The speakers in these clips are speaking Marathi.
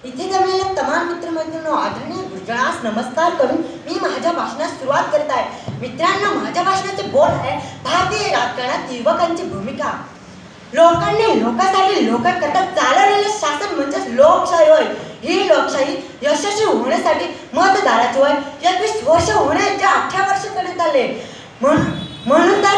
इथे जमलेल्या तमाम मित्रमैत्रिणींनो आदरणीय गुजरास नमस्कार करून मी माझ्या भाषणास सुरुवात करत आहे. मित्रांनो, माझ्या भाषणाचे बोल आहे भारतीय राजकारणात युवकांची भूमिका. लोकांनी लोकांसाठी लोकांकरता चालवलेले शासन म्हणजेच लोकशाही होय. ही लोकशाही यशस्वी होण्यासाठी मतदाराचे वय 21 वर्ष होण्याच्या 18 वर्ष करण्यात आले. म्हणून तर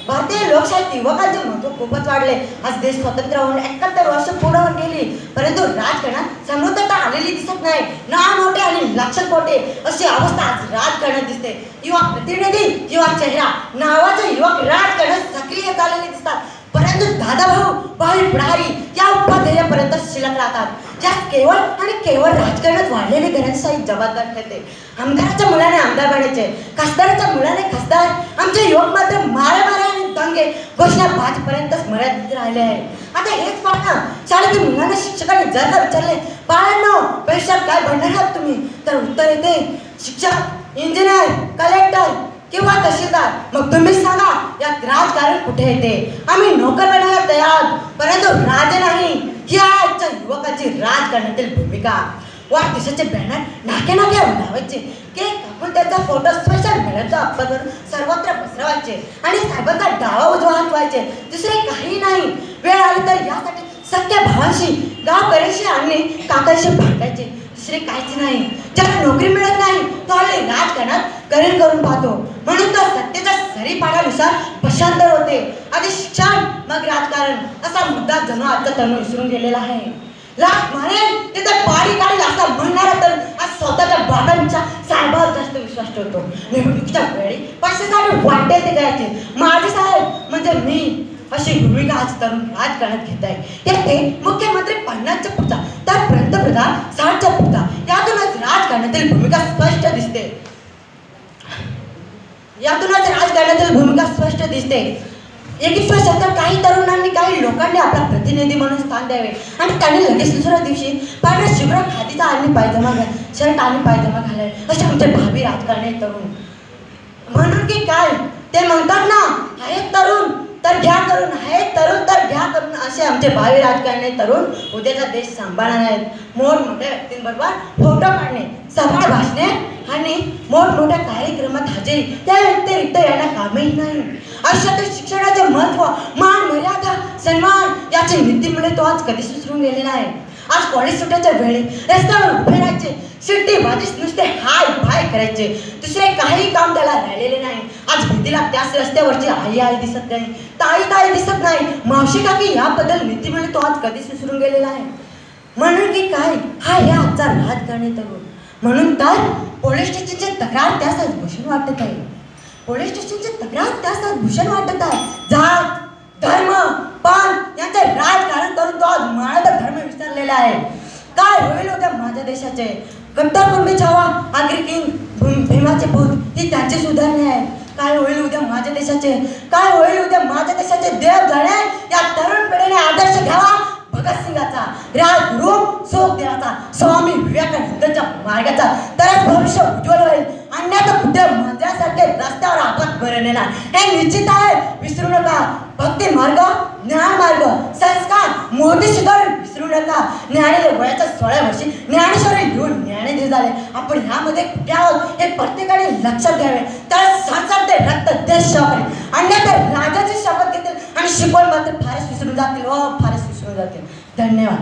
भारतीय लोकशाहीत युवकांचे महत्त्व खूपच वाढले. आज देश स्वतंत्र होऊन 71 वर्ष पुढे गेली, परंतु राजकारणात समृद्धता आलेली दिसत नाही. नाव मोठे आणि लक्षण खोटे अशी अवस्था आज राजकारणात दिसते. युवा प्रतिनिधी, युवा चेहरा नावाचे युवक राजकारणात सक्रिय झालेले दिसतात, परंतु दादाभाऊ भावी पुढारी या उपाध्येयापर्यंत शिल्लक राहतात. ज्यात केवळ आणि केवळ राजकारणात वाढलेली घरांशाही जबाबदार ठरते. आमदाराच्या मुलाने आमदार बनायचे, खासदाराच्या मुलाने खासदार. आमचे युवक मात्र मारामारी आणि दंगे घोषणाबाजीपर्यंतच मर्यादित राहिले आहे. आता हेच पाहणं, शाळेतील मुलांना शिक्षकांनी जर का विचारले, बाळांनो भविष्यात काय बनणार आहात तुम्ही, तर उत्तर येते शिक्षक, इंजिनियर, कलेक्टर किंवा तहसीलदार. मग तुम्हीच सांगा, यात राजकारण कुठे येते? आम्ही नोकर बनायला तयार, परंतु राजे नाही. ही आजच्या युवकाची राजकारणातील भूमिका. वाढदिवसाचे बॅनर नाके लावायचे, केक कापून त्याचा फोटो सोशल मीडियाचा अपलोड करून सर्वत्र पसरवायचे आणि साहेबांचा डावा उजवा हात व्हायचे. दुसरे काही नाही. वेळ आली तर यासाठी सख्या भावांशी, गावकऱ्यांशी आणि काकांशी भांडायचे. दुसरे काहीच नाही. ज्याला नोकरी मिळत नाही तो हल्ली राजकारणात करिअर करून पाहतो, म्हणून तो सत्तेच्या सरीपाडानुसार पक्षांतर होते. आधी शिक्षण मग राजकारण असा मुद्दा जणू आजचा तरुण विसरून गेलेला आहे. लाख म्हणेल तिथे पाडी काढेल असा म्हणणारा तर आज स्वतःच्या बाबांच्या साहेबावर जास्त विश्वास ठेवतो. निवडणुकीच्या वेळी पैशासाठी वाटेल ते करायचे. माझे साहेब म्हणजे मी अशी भूमिका आज तरुण राजकारणात घेत आहे. येथे मुख्यमंत्री 50च्या पुढचा तर पंतप्रधान 60च्या पुढचा. यातूनच राजकारणातील भूमिका स्पष्ट दिसते. 21व्या शतकात काही तरुणांनी, काही लोकांनी आपला प्रतिनिधी म्हणून स्थान द्यावे आणि त्यांनी लगेच दुसऱ्या दिवशी पांढऱ्या शुभ्र खादीचा आणि पायजमा शर्ट आणि पायजमा घालावे असे आमचे भावी राजकारणी तरुण. म्हणून की काय ते म्हणतात ना, हे तरुण तर घ्या करून, हे तरुण तर घ्या करून, असे आमचे भावी राजकारणी तरुण उद्याचा देश सांभाळणार आहेत. मोठमोठ्या व्यक्तींबरोबर फोटो काढणे, सभा भाषणे आणि मोठमोठ्या कार्यक्रमात हजेरी त्या व्यतिरिक्त यांना कामही नाही. आयुष्यातील शिक्षणाचे महत्त्व, मान मर्यादा, सन्मान याची नीतीमुळे तो आज कधीच विसरून गेलेला आहे. आज कॉलेज सुटायच्या वेळी रस्त्यावर उभे राहायचे, शिट्टी बाजीस नुसते हाय भाय करायचे. दुसरे काही काम त्याला राहिलेले नाही. आज भीतीला त्याच रस्त्यावरची आई दिसत नाही, ताई दिसत नाही, मावशी काकी याबद्दल नीतीमुळे तो आज कधीच विसरून गेलेला आहे. म्हणून की काय हा या आजचा राजकारणी तरुण. म्हणून तर पोलीस स्टेशनची तक्रार त्यास आज भूषण वाटत आहे. जात, धर्म, पंथ यांचे राजकारण करून तो आज मानव धर्म विसरलेला आहे. काय होईल उद्या माझ्या देशाचे? कट्टर कुंभी छावा, आगरी किंग, भीमाचे पूत ही त्यांची सुधारणे आहे. काय होईल उद्या माझ्या देशाचे? देव जाणे या तरुण पिढीने आदर्श घ्यावा भगतसिंगाचा, राजगुरू सुखदेवाचा, स्वामी विवेकानंदांच्या मार्गाचा. तरच भविष्य उज्ज्वल होईल. अन्यथा कुठे माझ्यासारखे रस्त्यावर अपघात बरं येणार हे निश्चित आहे. विसरू नका. भक्ती मार्ग, ज्ञान मार्ग, संस्कार, मोठी शिकवण विसरू नका. ज्ञानेश्वर वयाच्या 16 वर्षी ज्ञानेश्वर येऊन ज्ञानेश्वर झाले. आपण ह्यामध्ये कुठे आहोत हे प्रत्येकाने लक्षात घ्यावे. तर संसार ते रक्त देश शपथ, अन्यथा राजाची शपथ घेतील आणि शिकवण मात्र फारच विसरून जातील. धन्यवाद.